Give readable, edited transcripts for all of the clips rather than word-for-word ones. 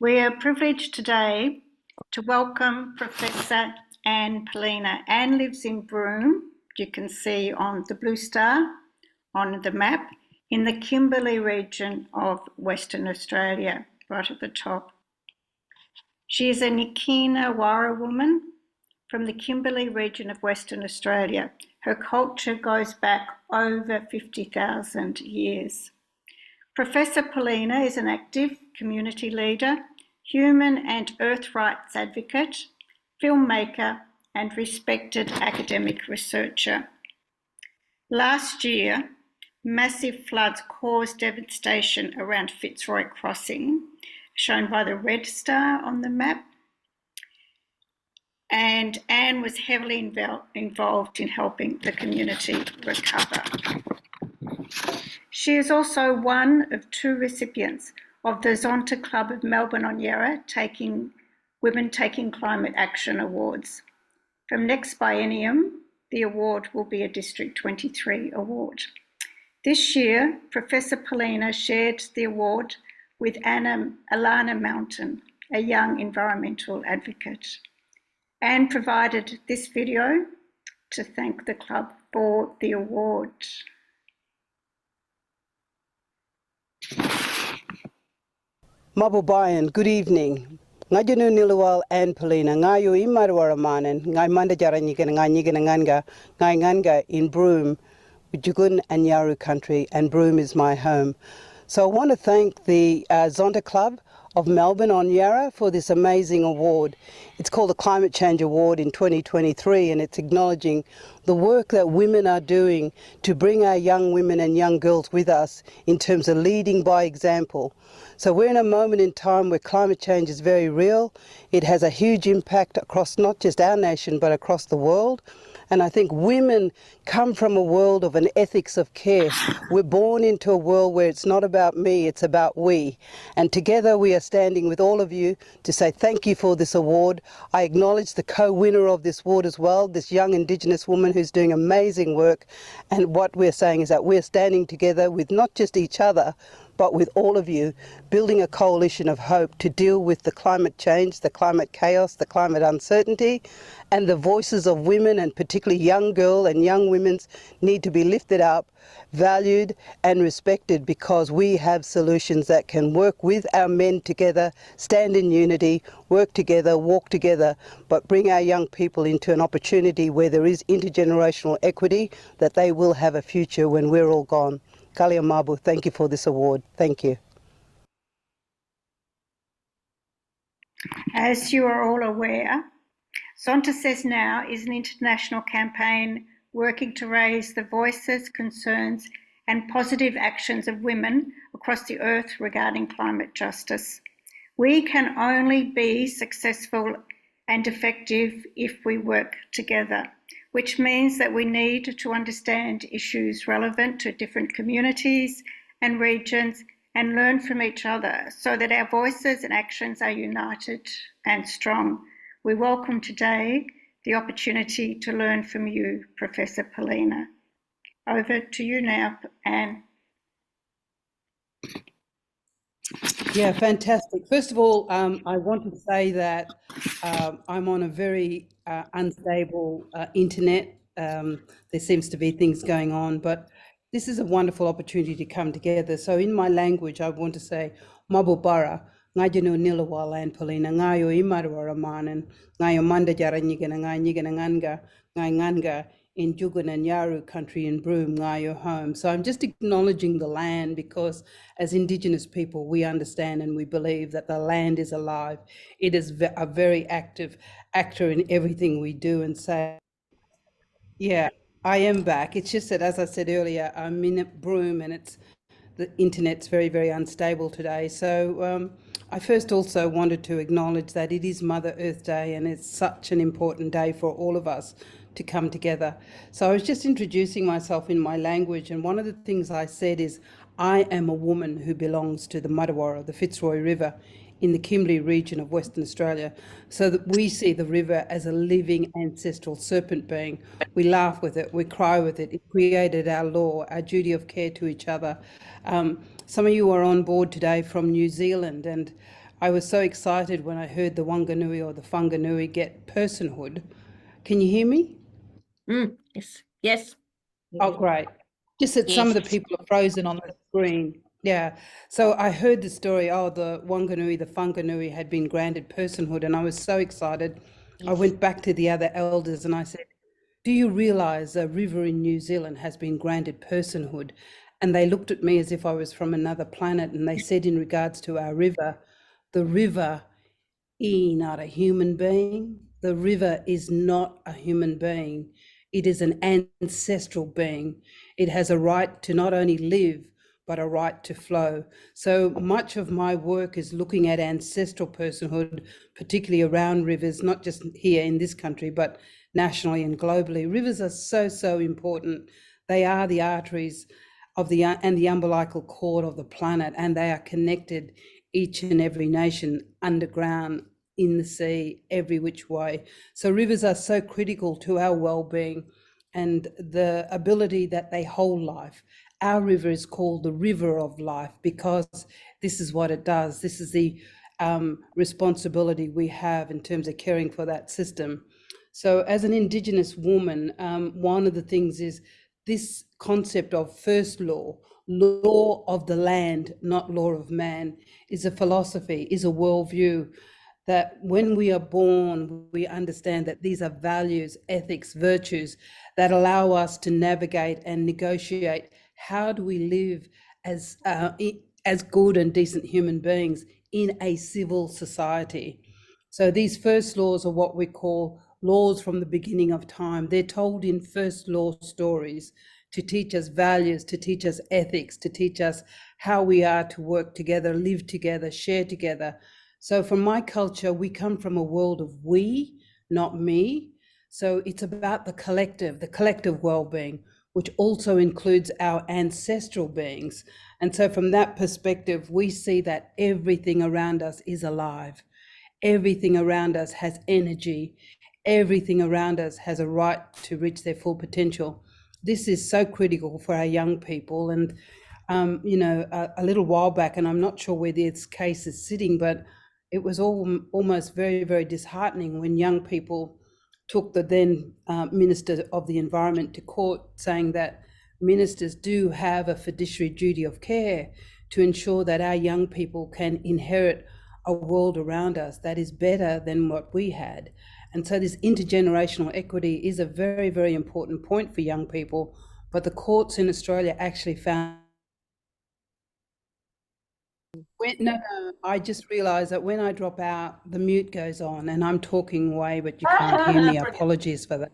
We are privileged today to welcome Professor Anne Poelina. Anne lives in Broome, you can see on the blue star on the map, in the Kimberley region of Western Australia, right at the top. She is a Nikina Wara woman from the Kimberley region of Western Australia. Her culture goes back over 50,000 years. Professor Poelina is an active community leader, human and earth rights advocate, filmmaker, and respected academic researcher. Last year, massive floods caused devastation around Fitzroy Crossing, shown by the red star on the map. And Anne was heavily involved in helping the community recover. She is also one of 2 recipients of the Zonta Club of Melbourne on Yarra Women Taking Climate Action Awards. From next biennium, the award will be a District 23 award. This year, Professor Poelina shared the award with Alana Mountain, a young environmental advocate, and provided this video to thank the club for the award. Mabubayan, good evening. Ngajunu niluwal Anne Poelina, ngayo imarwaramanen, ngai mandajara nganga in Broome, Jugun and Yaru country, and Broome is my home. So I want to thank the Zonta Club of Melbourne on Yarra for this amazing award. It's called the Climate Change Award in 2023, and it's acknowledging the work that women are doing to bring our young women and young girls with us in terms of leading by example. So we're in a moment in time where climate change is very real. It has a huge impact across not just our nation, but across the world. And I think women come from a world of an ethics of care. We're born into a world where it's not about me, it's about we. And together we are standing with all of you to say thank you for this award. I acknowledge the co-winner of this award as well, this young Indigenous woman who's doing amazing work. And what we're saying is that we're standing together with not just each other, but with all of you, building a coalition of hope to deal with the climate change, the climate chaos, the climate uncertainty, and the voices of women, and particularly young girls and young women, need to be lifted up, valued and respected, because we have solutions that can work with our men together, stand in unity, work together, walk together, but bring our young people into an opportunity where there is intergenerational equity, that they will have a future when we're all gone. Kalia Mabu, thank you for this award. Thank you. As you are all aware, Zonta Says Now is an international campaign working to raise the voices, concerns and positive actions of women across the earth regarding climate justice. We can only be successful and effective if we work together, which means that we need to understand issues relevant to different communities and regions and learn from each other so that our voices and actions are united and strong. We welcome today the opportunity to learn from you, Professor Poelina. Over to you now, Anne. Yeah, fantastic. First of all, I want to say that I'm on a very unstable internet. There seems to be things going on, but this is a wonderful opportunity to come together. So in my language, I want to say, Mabubara, ngajinu nilawal Anne Poelina, ngayo imarwara manan, ngayo manda jara nyigana nganga, in Jugun and Yaru country in Broome, Ngayo home. So I'm just acknowledging the land, because as Indigenous people, we understand and we believe that the land is alive. It is a very active actor in everything we do and say. Yeah, I am back. It's just that, as I said earlier, I'm in Broome and the internet's very, very unstable today. So I first also wanted to acknowledge that it is Mother Earth Day, and it's such an important day for all of us to come together. So I was just introducing myself in my language, and one of the things I said is, I am a woman who belongs to the Muddawarra, the Fitzroy River, in the Kimberley region of Western Australia, so that we see the river as a living ancestral serpent being. We laugh with it, we cry with it. It created our law, our duty of care to each other. Some of you are on board today from New Zealand, and I was so excited when I heard the Wanganui or the Whanganui get personhood. Can you hear me? Yes. Yes. Oh, great. Just that some of the Yes. people are frozen on the screen. Yeah. So I heard the story, the Wanganui, the Whanganui had been granted personhood, and I was so excited. I Yes. went back to the other elders and I said, do you realize a river in New Zealand has been granted personhood? And they looked at me as if I was from another planet, and they said, in regards to our river, the river is not a human being. The river is not a human being. It is an ancestral being. It has a right to not only live, but a right to flow. So much of my work is looking at ancestral personhood, particularly around rivers, not just here in this country, but nationally and globally. Rivers are so, so important. They are the arteries of the umbilical cord of the planet, and they are connected, each and every nation, underground, in the sea, every which way. So rivers are so critical to our well-being and the ability that they hold life. Our river is called the river of life because this is what it does. This is the responsibility we have in terms of caring for that system. So as an Indigenous woman, one of the things is this concept of first law, law of the land, not law of man, is a philosophy, is a worldview that when we are born, we understand that these are values, ethics, virtues that allow us to navigate and negotiate how do we live as good and decent human beings in a civil society. So these first laws are what we call laws from the beginning of time. They're told in first law stories to teach us values, to teach us ethics, to teach us how we are to work together, live together, share together. So from my culture, we come from a world of we, not me. So it's about the collective well-being, which also includes our ancestral beings. And so from that perspective, we see that everything around us is alive. Everything around us has energy. Everything around us has a right to reach their full potential. This is so critical for our young people. And, a little while back, and I'm not sure where this case is sitting, but it was almost very, very disheartening when young people took the then Minister of the Environment to court, saying that ministers do have a fiduciary duty of care to ensure that our young people can inherit a world around us that is better than what we had. And so this intergenerational equity is a very, very important point for young people. But the courts in Australia actually found no, I just realised that when I drop out, the mute goes on, and I'm talking away, but you can't hear me. Apologies for that.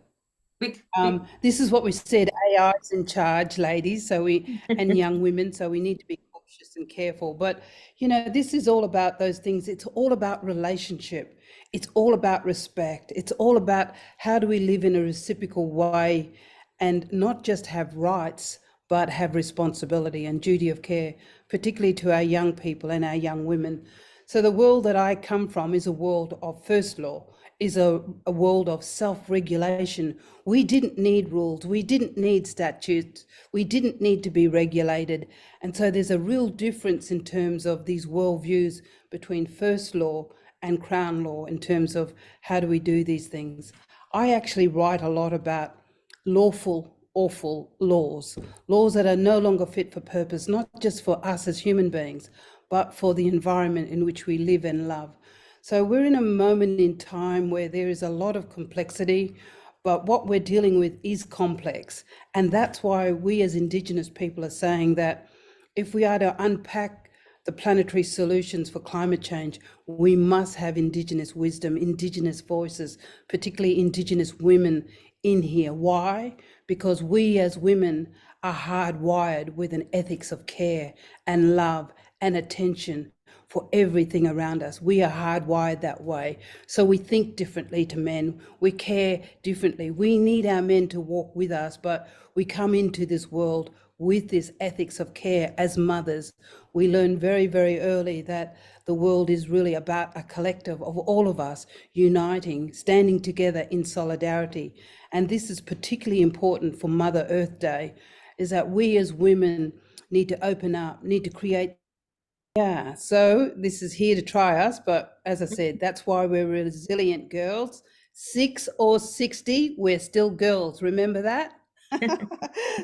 This is what we said, AI is in charge, ladies, and young women, so we need to be cautious and careful. But, this is all about those things. It's all about relationship. It's all about respect. It's all about how do we live in a reciprocal way and not just have rights, but have responsibility and duty of care, particularly to our young people and our young women. So the world that I come from is a world of first law, is a world of self-regulation. We didn't need rules. We didn't need statutes. We didn't need to be regulated. And so there's a real difference in terms of these worldviews between first law and Crown law in terms of how do we do these things. I actually write a lot about lawful, awful laws that are no longer fit for purpose, not just for us as human beings, but for the environment in which we live and love. So we're in a moment in time where there is a lot of complexity, but what we're dealing with is complex. And that's why we as Indigenous people are saying that if we are to unpack the planetary solutions for climate change, we must have Indigenous wisdom, Indigenous voices, particularly Indigenous women in here. Why? Because we as women are hardwired with an ethics of care and love and attention for everything around us. We are hardwired that way. So we think differently to men. We care differently. We need our men to walk with us, but we come into this world with this ethics of care as mothers. We learn very, very early that the world is really about a collective of all of us uniting, standing together in solidarity. And this is particularly important for Mother Earth Day, is that we as women need to open up, need to create Yeah, so this is here to try us, but as I said, that's why we're resilient girls. 6 or 60, we're still girls. Remember that?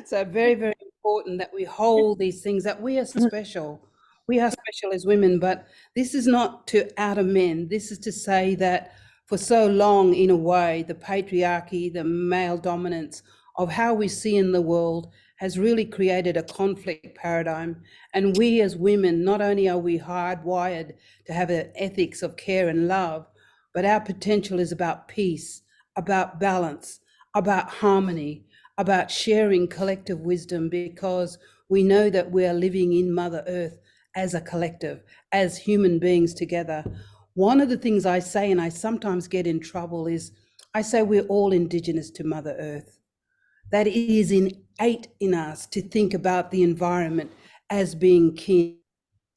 So very, very important that we hold these things, that we are special. We are special as women, but this is not to outer men. This is to say that for so long, in a way, the patriarchy, the male dominance of how we see in the world has really created a conflict paradigm. And we as women, not only are we hardwired to have an ethics of care and love, but our potential is about peace, about balance, about harmony, about sharing collective wisdom, because we know that we are living in Mother Earth as a collective, as human beings together. One of the things I say, and I sometimes get in trouble, is I say we're all indigenous to Mother Earth, that it is innate in us to think about the environment as being kin.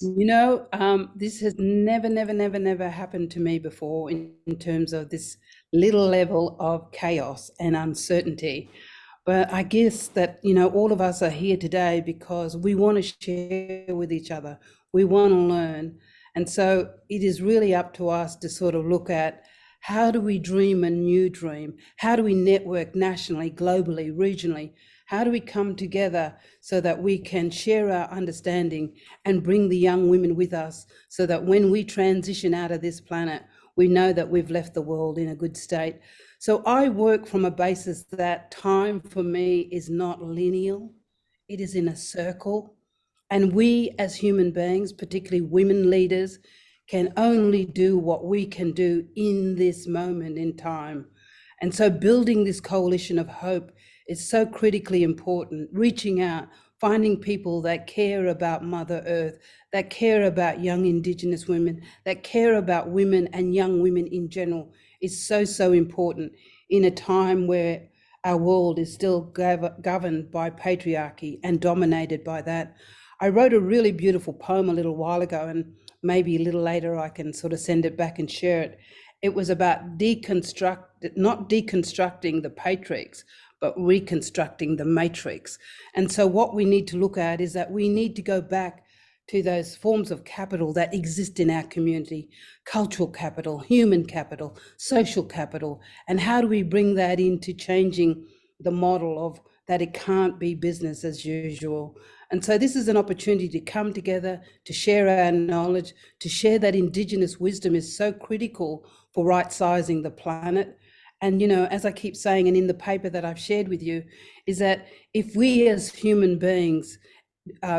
This has never happened to me before in terms of this little level of chaos and uncertainty. But I guess that, all of us are here today because we want to share with each other. We want to learn. And so it is really up to us to sort of look at how do we dream a new dream? How do we network nationally, globally, regionally? How do we come together so that we can share our understanding and bring the young women with us so that when we transition out of this planet, we know that we've left the world in a good state. So I work from a basis that time for me is not lineal, it is in a circle. And we as human beings, particularly women leaders, can only do what we can do in this moment in time. And so building this coalition of hope is so critically important, reaching out, finding people that care about Mother Earth, that care about young Indigenous women, that care about women and young women in general is so important in a time where our world is still governed by patriarchy and dominated by that. I wrote a really beautiful poem a little while ago, and maybe a little later I can sort of send it back and share it. It was about not deconstructing the patriarchs, but reconstructing the matrix. And so what we need to look at is that we need to go back to those forms of capital that exist in our community: cultural capital, human capital, social capital. And how do we bring that into changing the model of that it can't be business as usual? And so this is an opportunity to come together, to share our knowledge, to share that Indigenous wisdom is so critical for right-sizing the planet. And, as I keep saying, and in the paper that I've shared with you, is that if we as human beings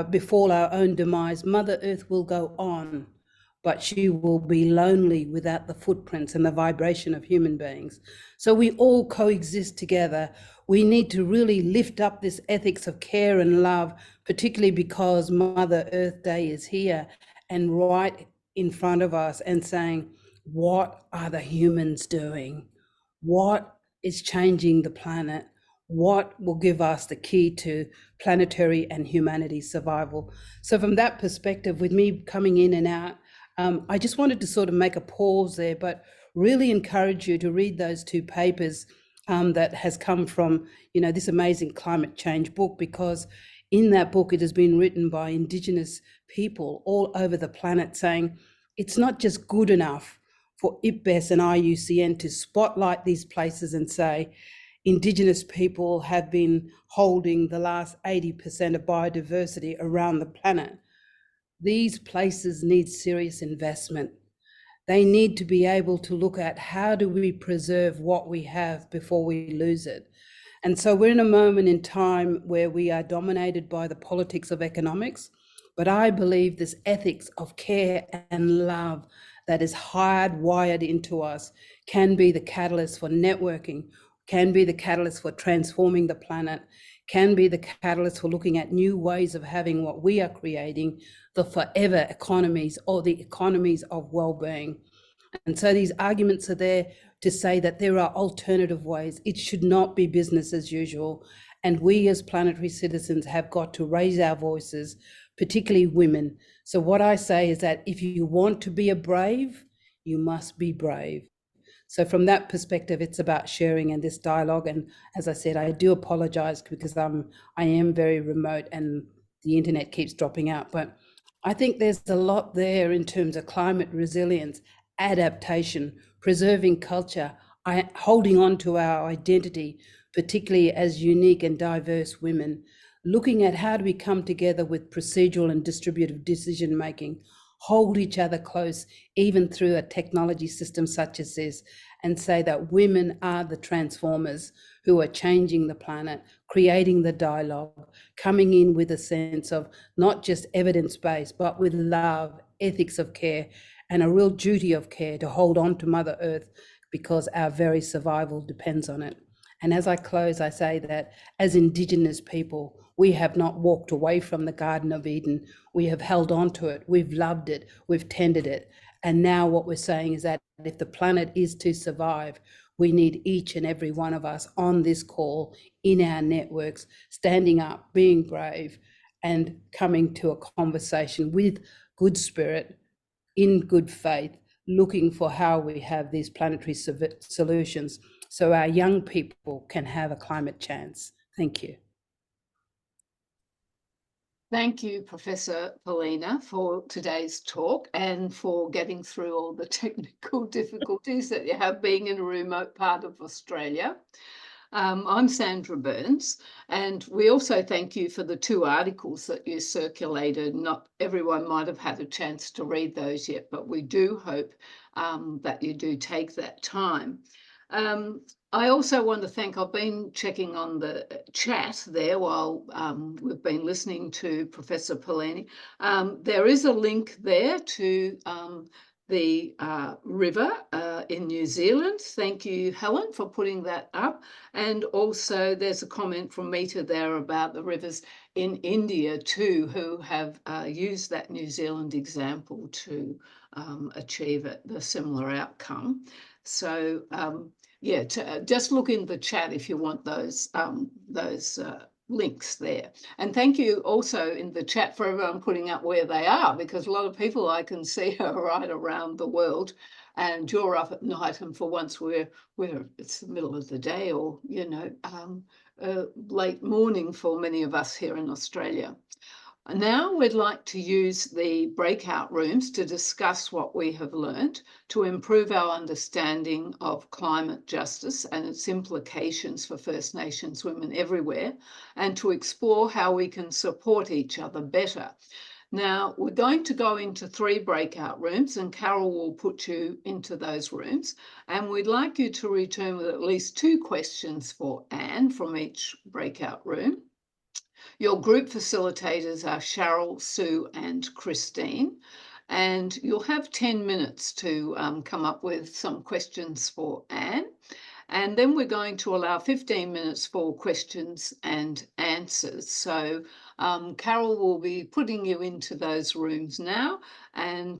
befall our own demise, Mother Earth will go on, but she will be lonely without the footprints and the vibration of human beings. So we all coexist together. We need to really lift up this ethics of care and love, particularly because Mother Earth Day is here and right in front of us, and saying, what are the humans doing? What is changing the planet? What will give us the key to planetary and humanity survival? So from that perspective, with me coming in and out, I just wanted to sort of make a pause there, but really encourage you to read those two papers that has come from, this amazing climate change book, because in that book, it has been written by Indigenous people all over the planet saying it's not just good enough for IPBES and IUCN to spotlight these places and say, Indigenous people have been holding the last 80% of biodiversity around the planet. These places need serious investment. They need to be able to look at how do we preserve what we have before we lose it. And so we're in a moment in time where we are dominated by the politics of economics, but I believe this ethics of care and love that is hardwired into us can be the catalyst for networking, can be the catalyst for transforming the planet, can be the catalyst for looking at new ways of having what we are creating, the forever economies or the economies of well-being. And so these arguments are there to say that there are alternative ways. It should not be business as usual. And we as planetary citizens have got to raise our voices, particularly women. So what I say is that if you want to be a brave, you must be brave. So from that perspective, it's about sharing and this dialogue. And as I said, I do apologize because I am very remote and the internet keeps dropping out. But I think there's a lot there in terms of climate resilience, adaptation, preserving culture, holding on to our identity, particularly as unique and diverse women, looking at how do we come together with procedural and distributive decision making, hold each other close, even through a technology system such as this, and say that women are the transformers who are changing the planet, creating the dialogue, coming in with a sense of not just evidence-based, but with love, ethics of care, and a real duty of care to hold on to Mother Earth because our very survival depends on it. And as I close, I say that as Indigenous people, we have not walked away from the Garden of Eden. We have held on to it. We've loved it. We've tended it. And now what we're saying is that if the planet is to survive, we need each and every one of us on this call, in our networks, standing up, being brave, and coming to a conversation with good spirit, in good faith, looking for how we have these planetary solutions so our young people can have a climate chance. Thank you. Thank you, Professor Poelina, for today's talk and for getting through all the technical difficulties that you have being in a remote part of Australia. I'm Sandra Burns, and we also thank you for the 2 articles that you circulated. Not everyone might have had a chance to read those yet, but we do hope that you do take that time. I also want to thank, I've been checking on the chat there while we've been listening to Professor Poelina. There is a link there to the river in New Zealand. Thank you, Helen, for putting that up. And also there's a comment from Meeta there about the rivers in India too, who have used that New Zealand example to achieve a similar outcome. So yeah, just look in the chat if you want those links there. And thank you also in the chat for everyone putting up where they are, because a lot of people I can see are right around the world, and you're up at night, and for once it's the middle of the day, or you know, late morning for many of us here in Australia. Now we'd like to use the breakout rooms to discuss what we have learned to improve our understanding of climate justice and its implications for First Nations women everywhere, and to explore how we can support each other better. Now, we're going to go into 3 breakout rooms, and Carol will put you into those rooms, and we'd like you to return with at least 2 questions for Anne from each breakout room. Your group facilitators are Cheryl, Sue and Christine, and you'll have 10 minutes to come up with some questions for Anne. And then we're going to allow 15 minutes for questions and answers. So Carol will be putting you into those rooms now. And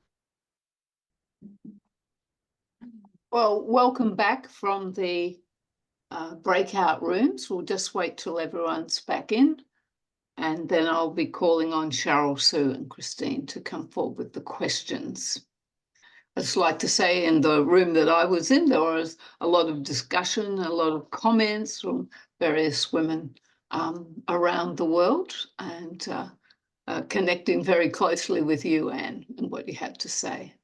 well, welcome back from the breakout rooms. We'll just wait till everyone's back in. And then I'll be calling on Cheryl, Sue and Christine to come forward with the questions. I'd just like to say in the room that I was in, there was a lot of discussion, a lot of comments from various women around the world, and connecting very closely with you, Anne, and what you had to say.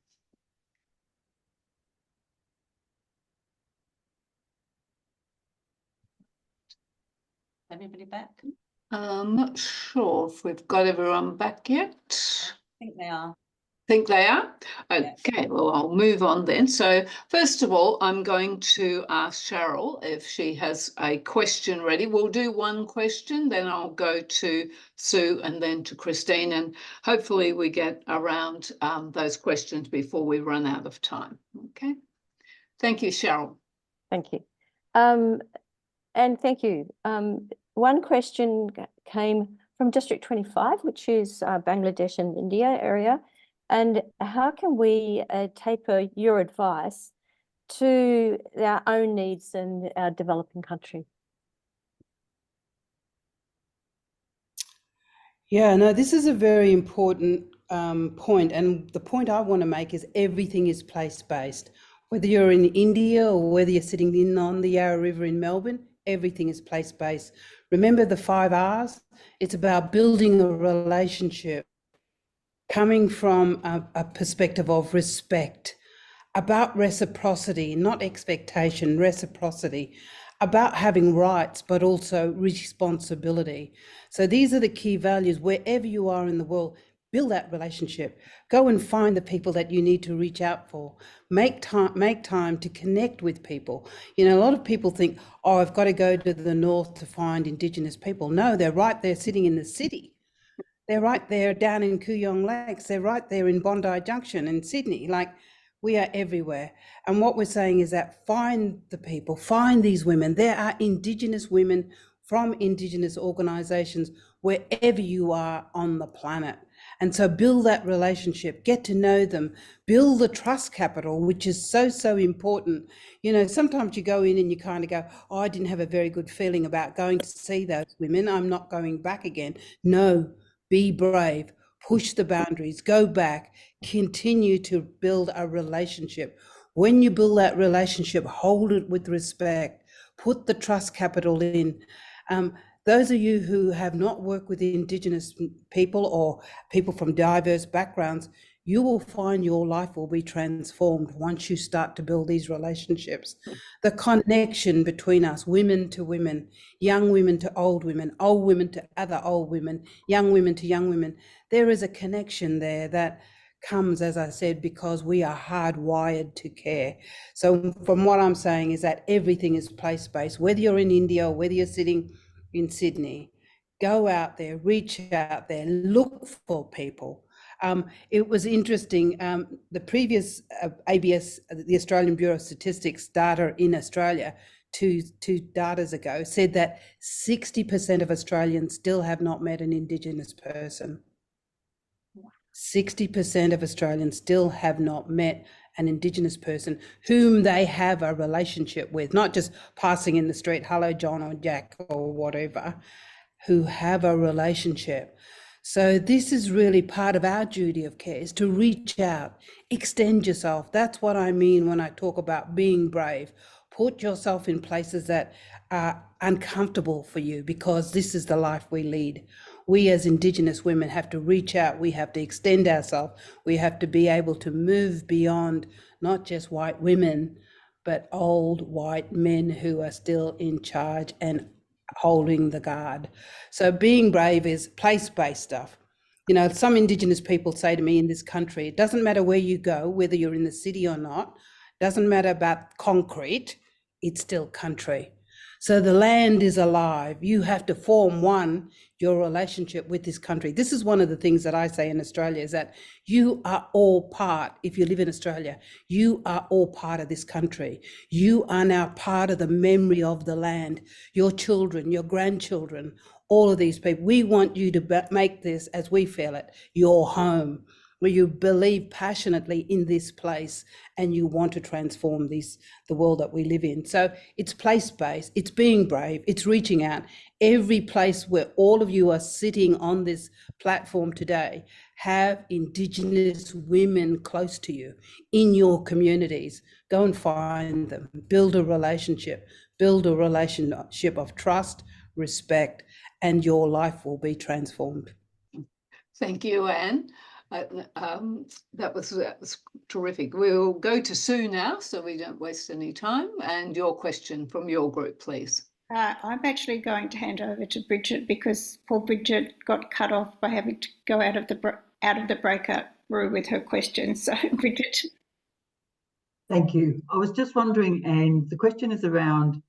Everybody back? I'm not sure if we've got everyone back yet. I think they are. Think they are? Yes. Okay, well, I'll move on then. So first of all, I'm going to ask Cheryl if she has a question ready. We'll do 1 question, then I'll go to Sue and then to Christine, and hopefully we get around those questions before we run out of time. Okay. Thank you, Cheryl. Thank you. And thank you. 1 question came from District 25, which is Bangladesh and India area. And how can we taper your advice to our own needs in our developing country? Yeah, no, this is a very important point. And the point I want to make is everything is place-based. Whether you're in India or whether you're sitting in on the Yarra River in Melbourne, everything is place-based. Remember the 5 R's? It's about building a relationship coming from a perspective of respect, about reciprocity, not expectation, reciprocity, about having rights, but also responsibility. So these are the key values. Wherever you are in the world, build that relationship. Go and find the people that you need to reach out for. Make time to connect with people. You know, a lot of people think, oh, I've got to go to the north to find Indigenous people. No, they're right there sitting in the city. They're right there down in Kooyong Lakes. They're right there in Bondi Junction in Sydney. Like, we are everywhere. And what we're saying is that find the people, find these women. There are Indigenous women from Indigenous organisations wherever you are on the planet. And so build that relationship, get to know them, build the trust capital, which is so, so important. You know, sometimes you go in and you kind of go, oh, I didn't have a very good feeling about going to see those women. I'm not going back again. No. Be brave, push the boundaries, go back, continue to build a relationship. When you build that relationship, hold it with respect, put the trust capital in. Those of you who have not worked with Indigenous people or people from diverse backgrounds, you will find your life will be transformed once you start to build these relationships. The connection between us, women to women, young women to old women to other old women, young women to young women. There is a connection there that comes, as I said, because we are hardwired to care. So from what I'm saying is that everything is place-based, whether you're in India or whether you're sitting in Sydney, go out there, reach out there, look for people. It was interesting, the previous ABS, the Australian Bureau of Statistics data in Australia, two datas ago, said that 60% of Australians still have not met an Indigenous person. 60% of Australians still have not met an Indigenous person whom they have a relationship with, not just passing in the street, hello, John or Jack or whatever, who have a relationship. So this is really part of our duty of care, is to reach out, extend yourself. That's what I mean when I talk about being brave. Put yourself in places that are uncomfortable for you, because this is the life we lead. We as Indigenous women have to reach out, we have to extend ourselves, we have to be able to move beyond not just white women, but old white men who are still in charge and holding the guard. So being brave is place-based stuff. You know, some Indigenous people say to me in this country, it doesn't matter where you go, whether you're in the city or not, doesn't matter about concrete, it's still country. So the land is alive. You have to form your relationship with this country. This is one of the things that I say in Australia, is that you are all part, if you live in Australia, you are all part of this country. You are now part of the memory of the land, your children, your grandchildren, all of these people. We want you to make this, as we feel it, your home, where you believe passionately in this place and you want to transform the world that we live in. So it's place-based, it's being brave, it's reaching out. Every place where all of you are sitting on this platform today, have Indigenous women close to you in your communities. Go and find them, build a relationship of trust, respect, and your life will be transformed. Thank you, Anne. That was terrific. We'll go to Sue now, so we don't waste any time. And your question from your group, please. I'm actually going to hand over to Bridget, because poor Bridget got cut off by having to go out of the breakout room with her question. So, Bridget. Thank you. I was just wondering, and the question is around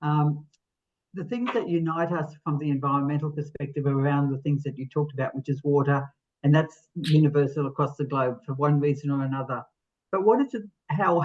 the things that unite us from the environmental perspective, around the things that you talked about, which is water, and that's universal across the globe for one reason or another. But what is it, how,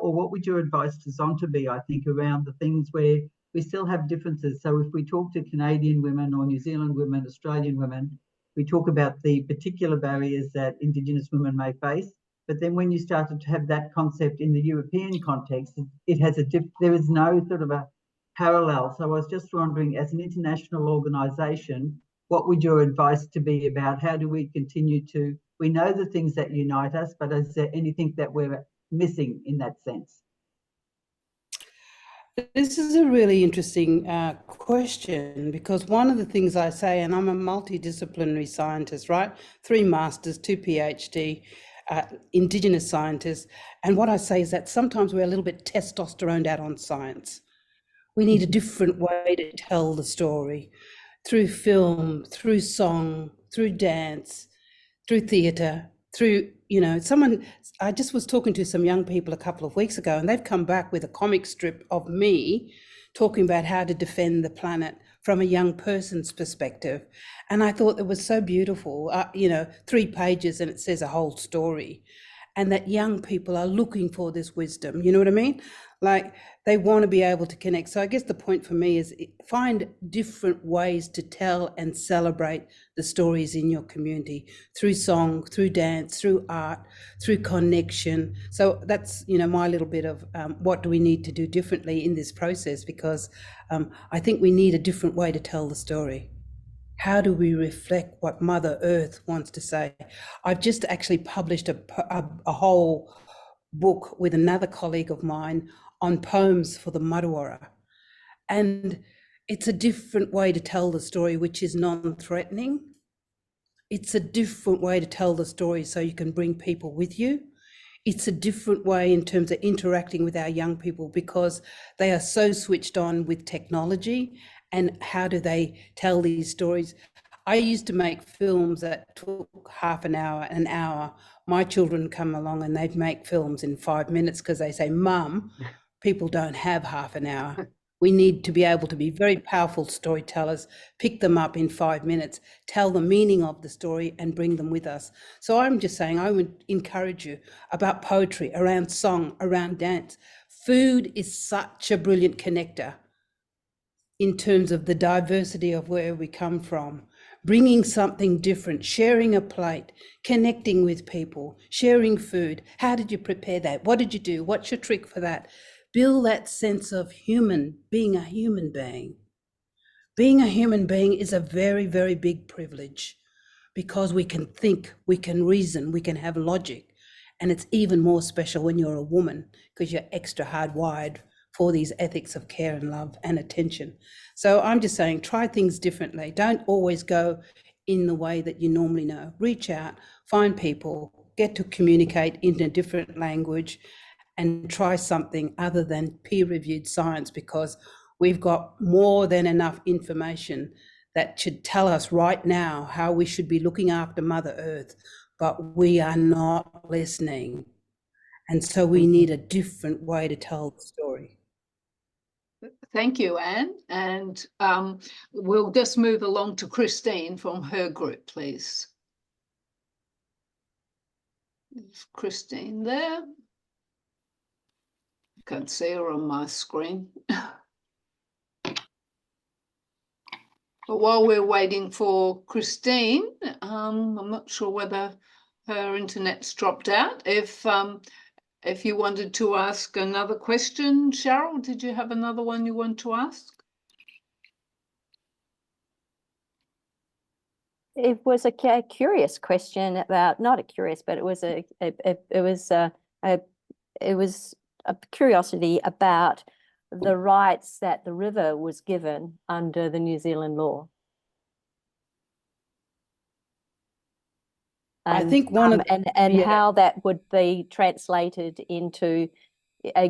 or what would your advice to Zonta be, I think, around the things where we still have differences? So if we talk to Canadian women or New Zealand women, Australian women, we talk about the particular barriers that Indigenous women may face. But then when you started to have that concept in the European context, it has there is no sort of a parallel. So I was just wondering, as an international organisation, what would your advice to be about how do we continue to, we know the things that unite us, but is there anything that we're missing in that sense? This is a really interesting question, because one of the things I say, and I'm a multidisciplinary scientist, right? 3 masters, 2 PhD, Indigenous scientist. And what I say is that sometimes we're a little bit testosteroned out on science. We need a different way to tell the story, through film, through song, through dance, through theatre, through, I just was talking to some young people a couple of weeks ago, and they've come back with a comic strip of me talking about how to defend the planet from a young person's perspective. And I thought it was so beautiful, 3 pages and it says a whole story. And that young people are looking for this wisdom, you know what I mean? Like, they want to be able to connect. So I guess the point for me is find different ways to tell and celebrate the stories in your community, through song, through dance, through art, through connection. So that's, my little bit of what do we need to do differently in this process, because I think we need a different way to tell the story. How do we reflect what Mother Earth wants to say? I've just actually published a whole book with another colleague of mine on poems for the Marwara. And it's a different way to tell the story, which is non-threatening. It's a different way to tell the story so you can bring people with you. It's a different way in terms of interacting with our young people, because they are so switched on with technology and how do they tell these stories. I used to make films that took half an hour, an hour. My children come along and they make films in 5 minutes because they say, Mum, people don't have half an hour. We need to be able to be very powerful storytellers, pick them up in 5 minutes, tell the meaning of the story and bring them with us. So I'm just saying, I would encourage you about poetry, around song, around dance. Food is such a brilliant connector in terms of the diversity of where we come from. Bringing something different, sharing a plate, connecting with people, sharing food. How did you prepare that? What did you do? What's your trick for that? Build that sense of being a human being. Being a human being is a very, very big privilege, because we can think, we can reason, we can have logic. And it's even more special when you're a woman, because you're extra hardwired for these ethics of care and love and attention. So I'm just saying, try things differently. Don't always go in the way that you normally know. Reach out, find people, get to communicate in a different language, and try something other than peer-reviewed science, because we've got more than enough information that should tell us right now how we should be looking after Mother Earth, but we are not listening. And so we need a different way to tell the story. Thank you, Anne. And we'll just move along to Christine from her group, please. Is Christine there? Can't see her on my screen. But while we're waiting for Christine, I'm not sure whether her internet's dropped out. If you wanted to ask another question, Cheryl, did you have another one you want to ask? It was a curious question about, not a curious, but it was a curiosity about the rights that the river was given under the New Zealand law. I think one of how that would be translated into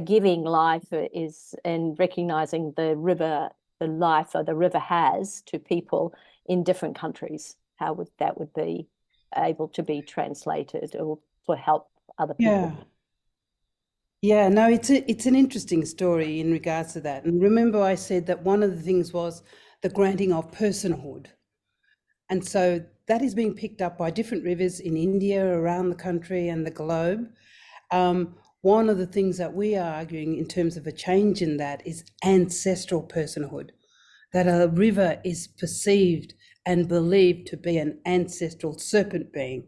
giving life is, and recognizing the river, the life the river has to people in different countries. How would that be able to be translated or to help other people? Yeah, no, it's an interesting story in regards to that. And remember, I said that one of the things was the granting of personhood. And so that is being picked up by different rivers in India, around the country and the globe. One of the things that we are arguing in terms of a change in that is ancestral personhood, that a river is perceived and believed to be an ancestral serpent being.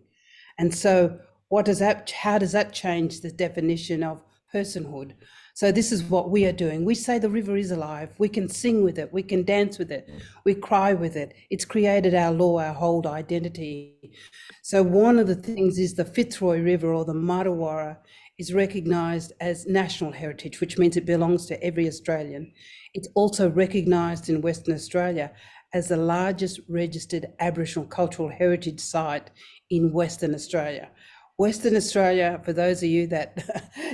And so how does that change the definition of personhood? So this is what we are doing. We say the river is alive. We can sing with it. We can dance with it. We cry with it. It's created our law, our whole identity. So one of the things is the Fitzroy River, or the Marwara, is recognised as national heritage, which means it belongs to every Australian. It's also recognised in Western Australia as the largest registered Aboriginal cultural heritage site in Western Australia. Western Australia, for those of you that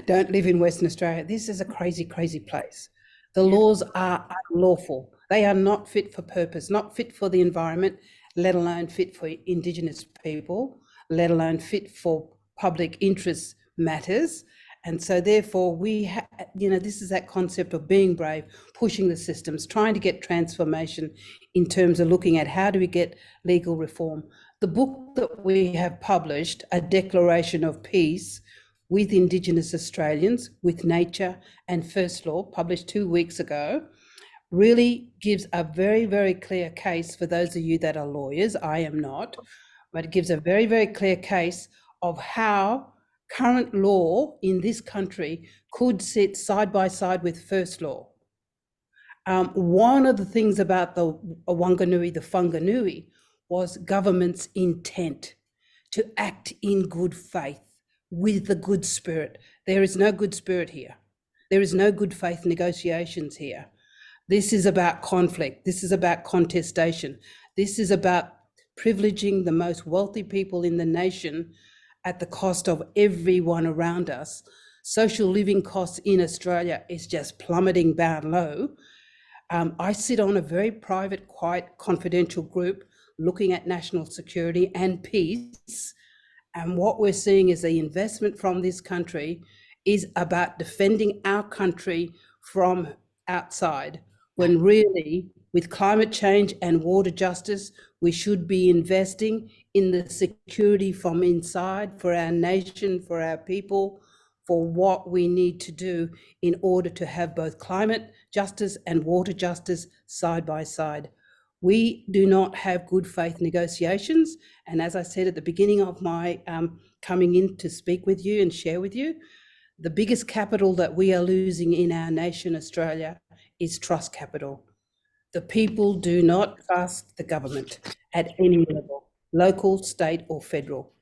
don't live in Western Australia, this is a crazy, crazy place. The laws are unlawful. They are not fit for purpose, not fit for the environment, let alone fit for Indigenous people, let alone fit for public interest matters. And so therefore this is that concept of being brave, pushing the systems, trying to get transformation in terms of looking at how do we get legal reform. The book that we have published, A Declaration of Peace with Indigenous Australians, with Nature and First Law, published 2 weeks ago, really gives a very, very clear case for those of you that are lawyers. I am not, but it gives a very, very clear case of how current law in this country could sit side by side with First Law. One of the things about the Wanganui, the Whanganui, was government's intent to act in good faith with the good spirit. There is no good spirit here. There is no good faith negotiations here. This is about conflict. This is about contestation. This is about privileging the most wealthy people in the nation at the cost of everyone around us. Social living costs in Australia is just plummeting down low. I sit on a very private, quiet, confidential group looking at national security and peace. And what we're seeing is the investment from this country is about defending our country from outside, when really, with climate change and water justice, we should be investing in the security from inside for our nation, for our people, for what we need to do in order to have both climate justice and water justice side by side. We do not have good faith negotiations. And as I said at the beginning of my coming in to speak with you and share with you, the biggest capital that we are losing in our nation, Australia, is trust capital. The people do not trust the government at any level, local, state or federal,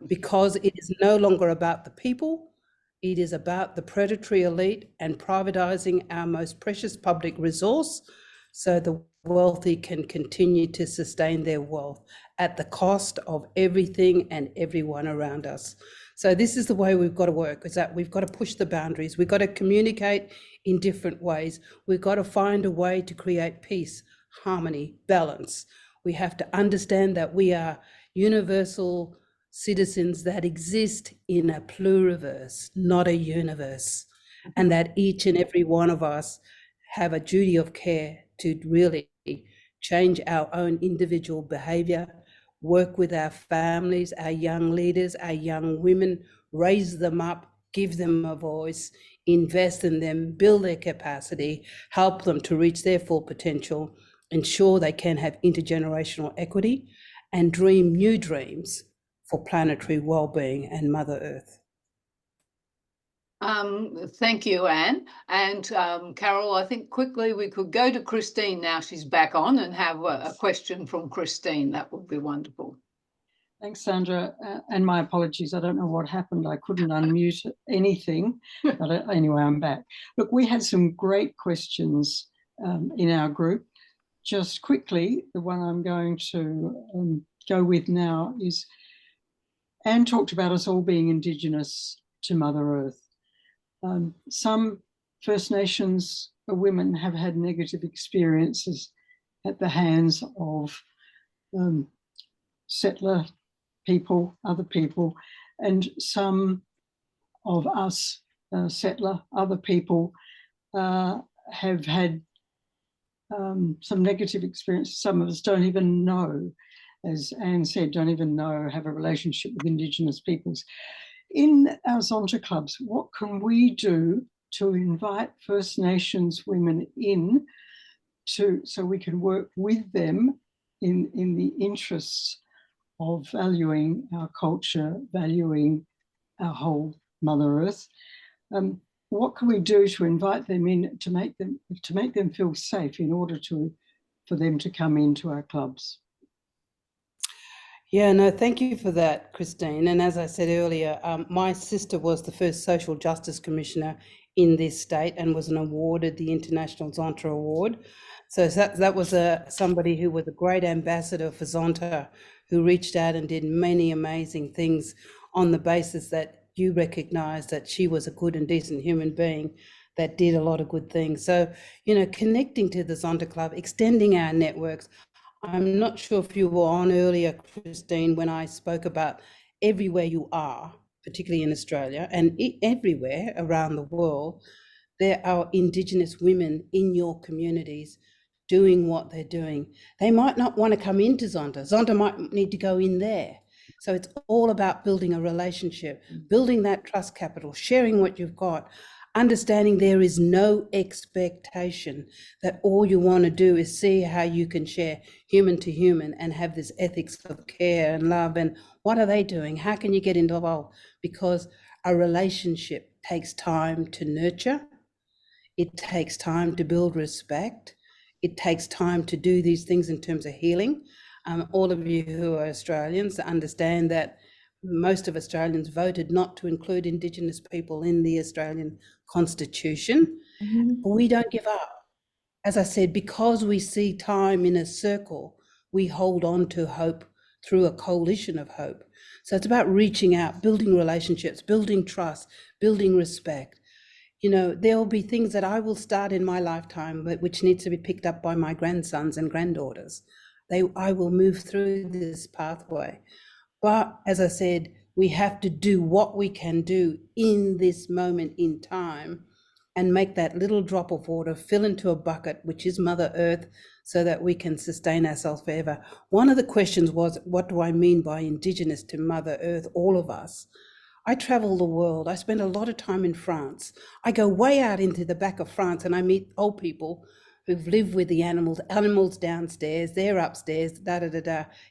because it is no longer about the people. It is about the predatory elite and privatising our most precious public resource so the wealthy can continue to sustain their wealth at the cost of everything and everyone around us. So this is the way we've got to work, is that we've got to push the boundaries. We've got to communicate in different ways. We've got to find a way to create peace, harmony, balance. We have to understand that we are universal citizens that exist in a pluriverse, not a universe, and that each and every one of us have a duty of care to really change our own individual behaviour, work with our families, our young leaders, our young women, raise them up, give them a voice, invest in them, build their capacity, help them to reach their full potential, ensure they can have intergenerational equity, and dream new dreams for planetary well-being and Mother Earth. Thank you, Anne. And Carol, I think quickly we could go to Christine now she's back on and have a question from Christine. That would be wonderful. Thanks, Sandra. And my apologies. I don't know what happened. I couldn't unmute anything. But anyway, I'm back. Look, we had some great questions in our group. Just quickly, the one I'm going to go with now is, Anne talked about us all being Indigenous to Mother Earth. Some First Nations women have had negative experiences at the hands of settler people, other people, and some of us settler, other people have had some negative experiences. Some of us don't even know, as Anne said, don't even know, have a relationship with Indigenous peoples. In our Zonta clubs, what can we do to invite First Nations women in so we can work with them in the interests of valuing our culture, valuing our whole Mother Earth? What can we do to invite them in to make them feel safe in order for them to come into our clubs? Yeah, no, thank you for that, Christine. And as I said earlier, my sister was the first social justice commissioner in this state and was awarded the International Zonta Award. So that was somebody who was a great ambassador for Zonta, who reached out and did many amazing things on the basis that you recognised that she was a good and decent human being that did a lot of good things. So, connecting to the Zonta Club, extending our networks. I'm not sure if you were on earlier, Christine, when I spoke about everywhere you are, particularly in Australia and everywhere around the world, there are Indigenous women in your communities doing what they're doing. They might not want to come into Zonta. Zonta might need to go in there. So it's all about building a relationship, building that trust capital, sharing what you've got, understanding there is no expectation, that all you want to do is see how you can share human to human and have this ethics of care and love. And what are they doing? How can you get involved? Because a relationship takes time to nurture. It takes time to build respect. It takes time to do these things in terms of healing. All of you who are Australians understand that most of Australians voted not to include Indigenous people in the Australian Constitution. But we don't give up. As I said, because we see time in a circle, we hold on to hope through a coalition of hope. So it's about reaching out, building relationships, building trust, building respect. There will be things that I will start in my lifetime, which needs to be picked up by my grandsons and granddaughters. I will move through this pathway. But as I said, we have to do what we can do in this moment in time and make that little drop of water fill into a bucket, which is Mother Earth, so that we can sustain ourselves forever. One of the questions was, what do I mean by Indigenous to Mother Earth, all of us? I travel the world. I spend a lot of time in France. I go way out into the back of France and I meet old people who've lived with the animals downstairs, they're upstairs,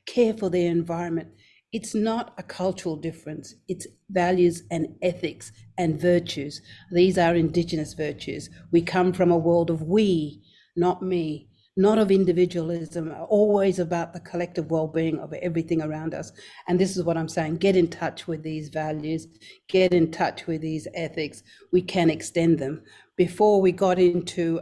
care for their environment. It's not a cultural difference. It's values and ethics and virtues. These are Indigenous virtues. We come from a world of we, not me, not of individualism, always about the collective well-being of everything around us. And this is what I'm saying, get in touch with these values, get in touch with these ethics. We can extend them. Before we got into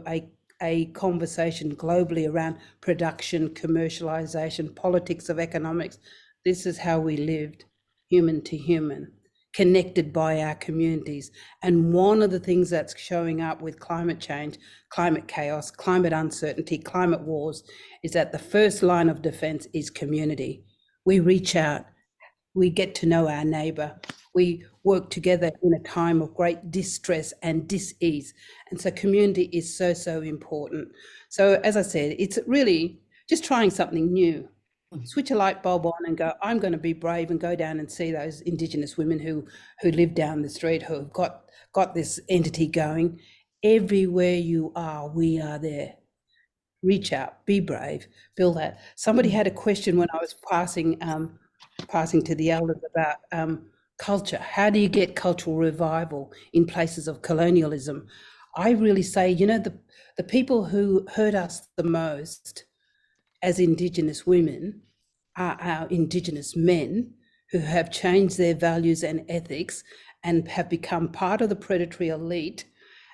a conversation globally around production, commercialization, politics of economics, this is how we lived, human to human, connected by our communities. And one of the things that's showing up with climate change, climate chaos, climate uncertainty, climate wars, is that the first line of defense is community. We reach out, we get to know our neighbor, we work together in a time of great distress and dis-ease. And so community is so, so important. So as I said, it's really just trying something new. Switch a light bulb on and go, I'm going to be brave and go down and see those Indigenous women who live down the street, who have got this entity going. Everywhere you are, we are there. Reach out, be brave, build that. Somebody had a question when I was passing to the elders about culture. How do you get cultural revival in places of colonialism? I really say, the people who hurt us the most as Indigenous women are our Indigenous men who have changed their values and ethics and have become part of the predatory elite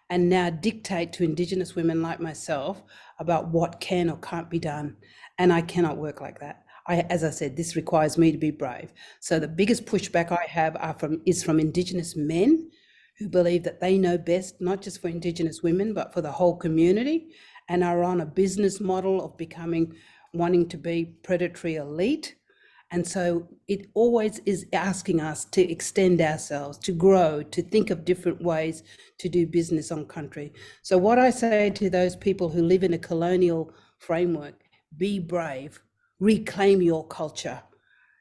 and now dictate to Indigenous women like myself about what can or can't be done. And I cannot work like that. As I said, this requires me to be brave. So the biggest pushback I have is from Indigenous men who believe that they know best, not just for Indigenous women, but for the whole community, and are on a business model of wanting to be predatory elite. And so it always is asking us to extend ourselves, to grow, to think of different ways to do business on country. So what I say to those people who live in a colonial framework, be brave, reclaim your culture,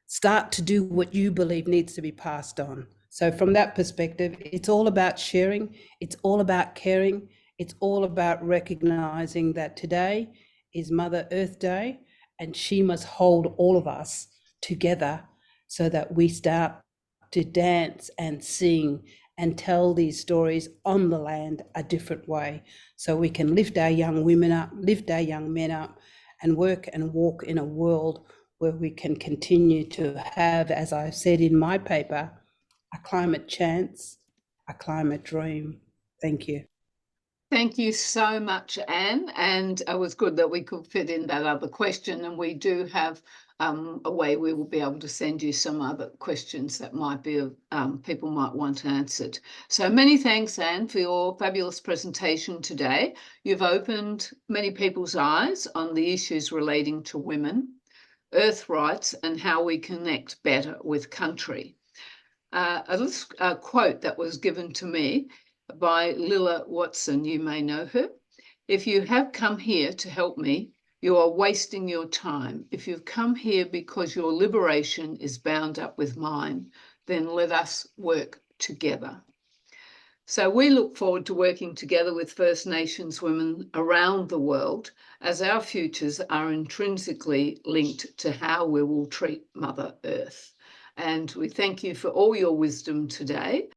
start to do what you believe needs to be passed on. So from that perspective, it's all about sharing, it's all about caring, it's all about recognizing that today is Mother Earth Day, and she must hold all of us together so that we start to dance and sing and tell these stories on the land a different way, so we can lift our young women up, lift our young men up, and work and walk in a world where we can continue to have, as I said in my paper, a climate chance, a climate dream. Thank you. Thank you so much, Anne. And it was good that we could fit in that other question. And we do have a way we will be able to send you some other questions that might be people might want answered. So many thanks, Anne, for your fabulous presentation today. You've opened many people's eyes on the issues relating to women, earth rights, and how we connect better with country. A quote that was given to me by Lilla Watson, you may know her. If you have come here to help me, you are wasting your time. If you've come here because your liberation is bound up with mine, then let us work together. So we look forward to working together with First Nations women around the world, as our futures are intrinsically linked to how we will treat Mother Earth. And we thank you for all your wisdom today.